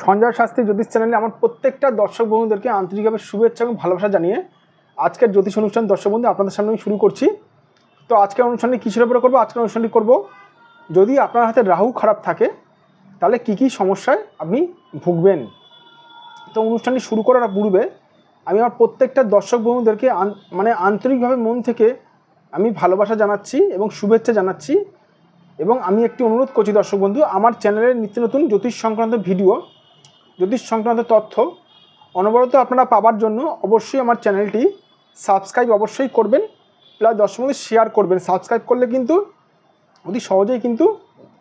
সঞ্জয় শাস্ত্রী জ্যোতিষ চ্যানেলে আমার প্রত্যেকটা দর্শক বন্ধুদেরকে আন্তরিকভাবে শুভেচ্ছা এবং ভালোবাসা জানিয়ে আজকের জ্যোতিষ অনুষ্ঠান দর্শক বন্ধু আপনাদের সামনে আমি শুরু করছি। তো আজকের অনুষ্ঠানটি কিসের উপরে করবো? আজকের অনুষ্ঠানটি করব, যদি আপনার হাতে রাহু খারাপ থাকে তাহলে কি কি সমস্যায় আপনি ভুগবেন। তো অনুষ্ঠানটি শুরু করার পূর্বে আমি আমার প্রত্যেকটা দর্শক বন্ধুদেরকে আন্তরিকভাবে মন থেকে আমি ভালোবাসা জানাচ্ছি এবং শুভেচ্ছা জানাচ্ছি। এবং আমি একটি অনুরোধ করছি দর্শক বন্ধু, আমার চ্যানেলের নিত্য নতুন জ্যোতিষ সংক্রান্ত ভিডিও, জ্যোতিষ সংক্রান্ত তথ্য অনবরত আপনারা পাওয়ার জন্য অবশ্যই আমার চ্যানেলটি সাবস্ক্রাইব অবশ্যই করবেন, প্লাস দর্শক বন্ধু শেয়ার করবেন। সাবস্ক্রাইব করলে কিন্তু অতি সহজেই কিন্তু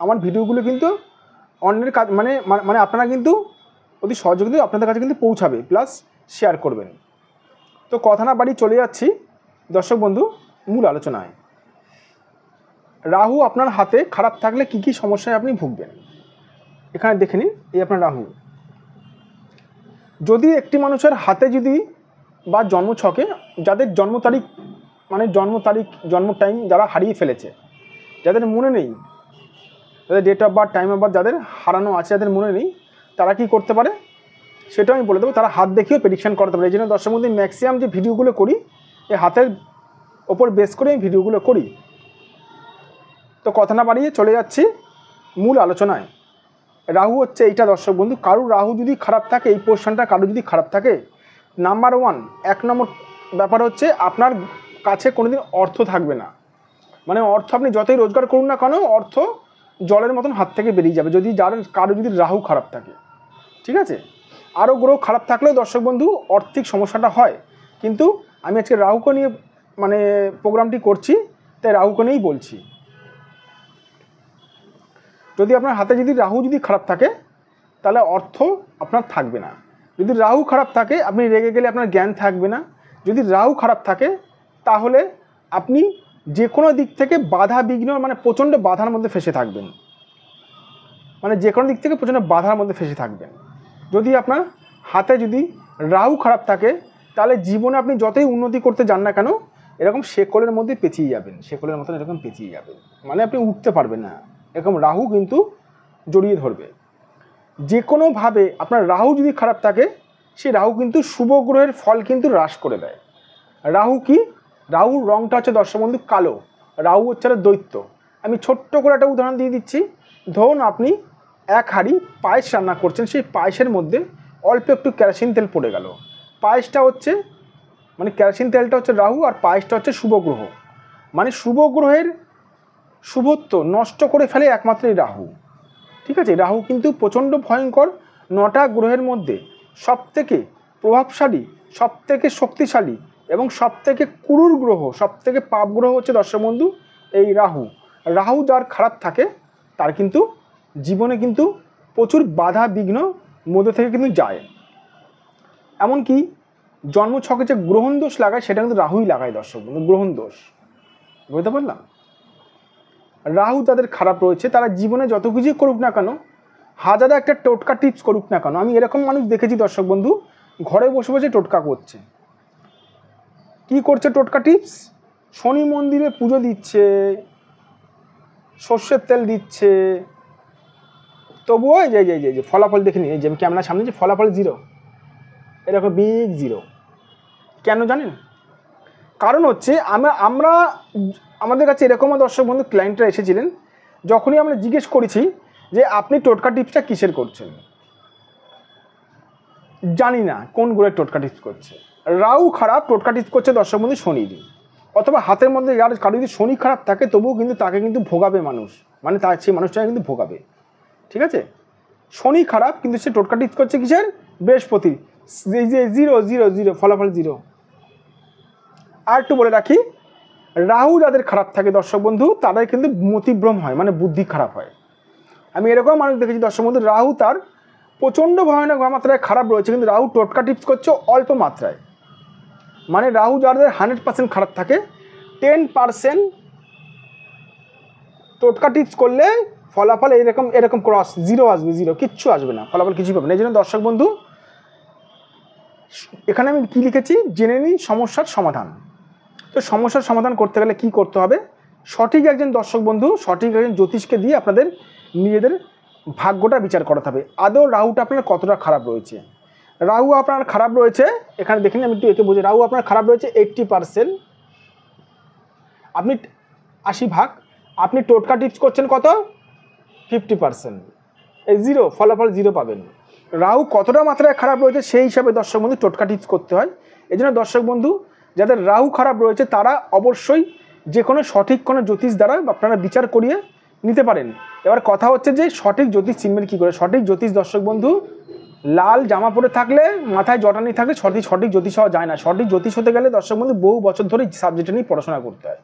আমার ভিডিওগুলো কিন্তু অন্যের কাজ মানে আপনারা কিন্তু অতি সহজে কিন্তু আপনাদের কাছে কিন্তু পৌঁছাবে, প্লাস শেয়ার করবেন। তো কথা না বাড়ি চলে যাচ্ছি দর্শক বন্ধু মূল আলোচনায়। রাহু আপনার হাতে খারাপ থাকলে কি কি সমস্যায় আপনি ভুগবেন এখানে দেখে নিন। এই আপনার রাহু, যদি একটি মানুষের হাতে যদি বা জন্মছকে যাদের জন্ম তারিখ জন্ম টাইম যারা হারিয়ে ফেলেছে, যাদের মনে নেই, যাদের date of birth time of birth যাদের হারানো আছে, যাদের মনে নেই, তারা কি করতে পারে সেটা আমি বলে দেবো। তারা হাত দেখিয়েও প্রেডিকশন করতে পারে। এই জন্য দর্শক বন্ধু ম্যাক্সিমাম যে ভিডিওগুলো করি এই হাতের ওপর বেস করে আমি ভিডিওগুলো করি। তো কথা না বাড়িয়ে চলে যাচ্ছি মূল আলোচনায়। রাহু হচ্ছে এইটা দর্শক বন্ধু, কারুর রাহু যদি খারাপ থাকে, এই পোর্শনটা কারুর যদি খারাপ থাকে, নাম্বার ওয়ান, এক নম্বর ব্যাপার হচ্ছে আপনার কাছে কোনোদিন অর্থ থাকবে না। মানে অর্থ আপনি যতই রোজগার করুন না কেন, অর্থ জলের মতন হাত থেকে বেরিয়ে যাবে যদি কারো যদি রাহু খারাপ থাকে। ঠিক আছে, আরও গ্রহ খারাপ থাকলেও দর্শক বন্ধু আর্থিক সমস্যাটা হয়, কিন্তু আমি আজকে রাহুকে নিয়ে প্রোগ্রামটি করছি, তাই রাহুকে নিয়েই বলছি। যদি আপনার হাতে যদি রাহু যদি খারাপ থাকে তাহলে অর্থ আপনার থাকবে না। যদি রাহু খারাপ থাকে আপনি রেগে গেলে আপনার জ্ঞান থাকবে না। যদি রাহু খারাপ থাকে তাহলে আপনি যে কোনো দিক থেকে বাধা বিঘ্ন প্রচণ্ড বাধার মধ্যে ফেসে থাকবেন, যে কোনো দিক থেকে প্রচণ্ড বাধার মধ্যে ফেসে থাকবেন। যদি আপনার হাতে যদি রাহু খারাপ থাকে তাহলে জীবনে আপনি যতই উন্নতি করতে যান না কেন এরকম শেকলের মধ্যে পেঁচিয়ে যাবেন, শেকলের মতন এরকম পেঁচিয়ে যাবেন, আপনি উঠতে পারবেন না। এরকম রাহু কিন্তু জড়িয়ে ধরবে। যে কোনোভাবে আপনার রাহু যদি খারাপ থাকে সেই রাহু কিন্তু শুভ গ্রহের ফল কিন্তু হ্রাস করে দেয়। রাহু কি? রাহুর রঙটা হচ্ছে দর্শক বন্ধু কালো। রাহু হচ্ছে দৈত্য। আমি ছোট্ট করে একটা উদাহরণ দিয়ে দিচ্ছি। ধরুন আপনি এক হাঁড়ি পায়েস রান্না করছেন, সেই পায়েসের মধ্যে অল্প একটু কেরোসিন তেল পড়ে গেল। পায়েসটা হচ্ছে কেরোসিন তেলটা হচ্ছে রাহু, আর পায়েসটা হচ্ছে শুভ গ্রহ। শুভ গ্রহের শুভত্ব নষ্ট করে ফেলে একমাত্র এই রাহু। ঠিক আছে, রাহু কিন্তু প্রচণ্ড ভয়ঙ্কর। 9টা গ্রহের মধ্যে সবথেকে প্রভাবশালী, সবথেকে শক্তিশালী এবং সবথেকে ক্রূর গ্রহ, সবথেকে পাপ গ্রহ হচ্ছে দর্শক বন্ধু এই রাহু। রাহু যার খারাপ থাকে তার কিন্তু জীবনে কিন্তু প্রচুর বাধা বিঘ্ন মধ্যে থেকে কিন্তু যায়। এমনকি জন্মছকে যে গ্রহণ দোষ লাগায় সেটা কিন্তু রাহুই লাগায় দর্শক বন্ধু, গ্রহণ দোষ। বুঝতে পারলাম? রাহু যাদের খারাপ রয়েছে তারা জীবনে যত কিছুই করুক না কেন, হাজারে একটা টোটকা টিপস করুক না কেন, আমি এরকম মানুষ দেখেছি দর্শক বন্ধু ঘরে বসে বসে টোটকা করছে। কি করছে টোটকা টিপস? শনি মন্দিরে পুজো দিচ্ছে, সর্ষের তেল দিচ্ছে, তবুও যে ফলাফল দেখে নিই, এই যে আমি ক্যামেরার সামনে যে ফলাফল 0, এরকম বিগ 0। কেন জানেন? কারণ হচ্ছে আমরা আমাদের কাছে এরকমও দর্শক বন্ধু ক্লায়েন্টরা এসেছিলেন, যখনই আমরা জিজ্ঞেস করেছি যে আপনি টোটকা টিপসটা কিসের করছেন, জানি না কোন গ্রহের টোটকা টিপস করছে। রাহু খারাপ, টোটকা টিপস করছে দর্শক বন্ধু শনির। অথবা হাতের মধ্যে কারো যদি শনি খারাপ থাকে তবুও কিন্তু তাকে কিন্তু ভোগাবে মানুষ, সেই মানুষটাকে কিন্তু ভোগাবে। ঠিক আছে, শনি খারাপ কিন্তু সে টোটকা টিপস করছে কিসের? বৃহস্পতি। এই যে 0 ফলাফল 0। আর একটু বলে রাখি, রাহু যাদের খারাপ থাকে দর্শক বন্ধু তাদের কিন্তু মতিভ্রম হয়, বুদ্ধি খারাপ হয়। আমি এরকম মানুষ দেখেছি দর্শক বন্ধু রাহু তার প্রচণ্ড ভয়ানক মাত্রায় খারাপ রয়েছে, কিন্তু রাহু টোটকা টিপস করছে অল্প মাত্রায়। রাহু যাদের 100% খারাপ থাকে, 10% টোটকা টিপস করলে ফলাফল এরকম ক্রস 0 আসবে, 0 কিচ্ছু আসবে না, ফলাফল কিছুই পাবে না। এই জন্য দর্শক বন্ধু এখানে আমি কি লিখেছি জেনে নিই সমস্যার সমাধান। তো সমস্যার সমাধান করতে গেলে কি করতে হবে? সঠিক একজন দর্শক বন্ধু, সঠিক একজন জ্যোতিষকে দিয়ে আপনাদের নিজেদের ভাগ্যটা বিচার করাতে হবে আদৌ রাহুটা আপনার কতটা খারাপ রয়েছে। রাহু আপনার খারাপ রয়েছে, এখানে দেখেন আমি একটু একে বুঝি, রাহু আপনার খারাপ রয়েছে 80%, আপনি 80 আপনি টোটকা টিপস করছেন কত 50%, এই 0 ফলাফল 0 পাবেন। রাহু কতটা মাত্রায় খারাপ রয়েছে সেই হিসাবে দর্শক বন্ধু টোটকা টিপস করতে হয়। এই জন্য দর্শক বন্ধু যাদের রাহু খারাপ রয়েছে তারা অবশ্যই যে কোনো সঠিক কোনো জ্যোতিষ দ্বারা আপনারা বিচার করিয়ে নিতে পারেন। এবার কথা হচ্ছে যে সঠিক জ্যোতিষ চিনবেন কী করে। সঠিক জ্যোতিষ দর্শক বন্ধু লাল জামা পরে থাকলে মাথায় জটানি থাকলে সঠিক জ্যোতিষ হওয়া যায় না। সঠিক জ্যোতিষ হতে গেলে দর্শক বন্ধু বহু বছর ধরে সাবজেক্টে নিয়ে পড়াশোনা করতে হয়।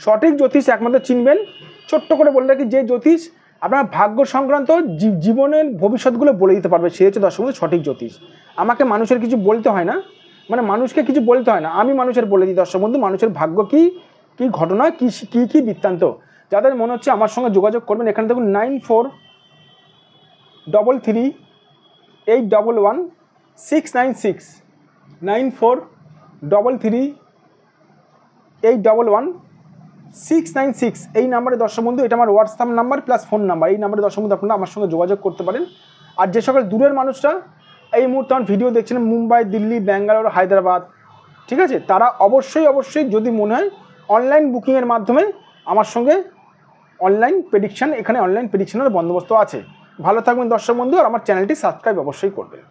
সঠিক জ্যোতিষ একমাত্র চিনবেন, ছোট্ট করে বলে রাখি, যে জ্যোতিষ আপনার ভাগ্য সংক্রান্ত জীবনের ভবিষ্যৎগুলো বলে দিতে পারবে সে হচ্ছে দর্শক বন্ধু সঠিক জ্যোতিষ। আমাকে মানুষের কিছু বলতে হয় না, মানে মানুষকে কিছু বলতে হয় না, আমি মানুষের বলে দিই দর্শক বন্ধু মানুষের ভাগ্য কী কী ঘটনা কী কী কী বৃত্তান্ত। যাদের মনে হচ্ছে আমার সঙ্গে যোগাযোগ করবেন, এখানে দেখুন 9433811696, 9433811696 এই নাম্বারে দর্শক বন্ধু, এটা আমার WhatsApp number plus phone number, এই নাম্বারে দর্শক বন্ধু আপনারা আমার সঙ্গে যোগাযোগ করতে পারেন। আর যে সকল দূরের মানুষরা এই মুহূর্তে আমার ভিডিও দেখছেন মুম্বাই, দিল্লি, ব্যাঙ্গালোর, হায়দ্রাবাদ, ঠিক আছে, তারা অবশ্যই যদি মনে হয় অনলাইন বুকিংয়ের মাধ্যমে আমার সঙ্গে অনলাইন প্রেডিকশান, এখানে অনলাইন প্রেডিকশানের বন্দোবস্ত আছে। ভালো থাকবেন দর্শক বন্ধু, আর আমার চ্যানেলটি সাবস্ক্রাইব অবশ্যই করবেন।